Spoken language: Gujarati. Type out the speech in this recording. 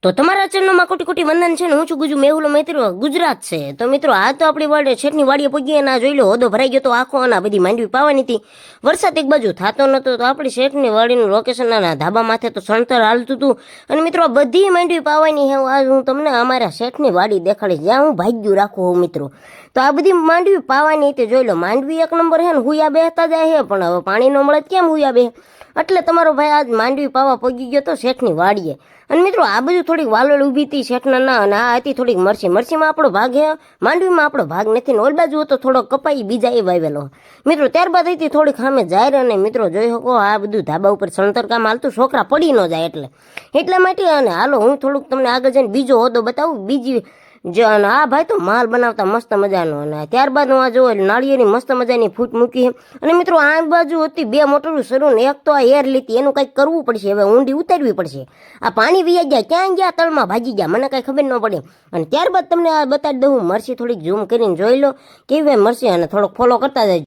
તો તમારા ચેનલમાં કોટી કોટી વંદન છે ને હું છું ગુજુ મેહુલો મિત્રો ગુજરાત છે તો મિત્રો આ તો આપણી વાડે છેટની વાડીએ પગીએ ના જોઈ લો હોદો ભરાઈ ગયો તો આખો અને બધી માંડવી પાવાની હતી વરસાદ એક બાજુ થતો નતો તો આપણી શેઠની વાડીનું લોકેશન ના ધાબા માથે તો સણતર હાલતું હતું અને મિત્રો આ બધી માંડવી પાવાની હે આજ હું તમને અમારા શેઠની વાડી દેખાડીશ જ્યાં હું ભાગ્યું રાખું હોઉં મિત્રો તો આ બધી માંડવી પાવાની તે જોઈ લો માંડવી એક નંબર હે ને હુયા બેહતા જાય હે પણ હવે પાણી ન મળે કેમ હુયા બે એટલે તમારો ભાઈ આજ માંડવી પાવા પગી ગયો તો શેઠની વાડીએ અને મિત્રો આ બધું થોડીક વાલોળ ઊભી હતી શેઠના ના અને આ હતી થોડીક મરસીમાં આપણો ભાગ હે માંડવીમાં આપણો ભાગ નથી ને ઓલ બાજુ હતો થોડો કપાઈ બીજા એ વાવેલો મિત્રો ત્યારબાદ હતી થોડીક સામે જાહેર અને મિત્રો જોઈ શકો આ બધું ધાબા ઉપર સણતર કામ હાલતું છોકરા પડી ન જાય એટલા માટે અને હાલો હું થોડુંક તમને આગળ જઈને બીજો હોદો બતાવું બીજી આ ભાઈ તો માલ બનાવતા મસ્ત મજાનો અને ત્યારબાદ હું આ જો નાળિયેરની મસ્ત મજાની ફૂટ મૂકી અને મિત્રો આ બાજુ હતી બે મોટરું શરૂ ને એક તો આ એર લીધી એનું કંઈક કરવું પડશે હવે ઊંડી ઉતારવી પડશે આ પાણી વીયા ગયા ક્યાં ગયા તળમાં ભાગી ગયા મને કાંઈ ખબર ન પડે અને ત્યારબાદ તમને આ બતાવી દઉં મરસી થોડીક ઝૂમ કરીને જોઈ લો કેવી મરસી અને થોડોક ફોલો કરતા જાય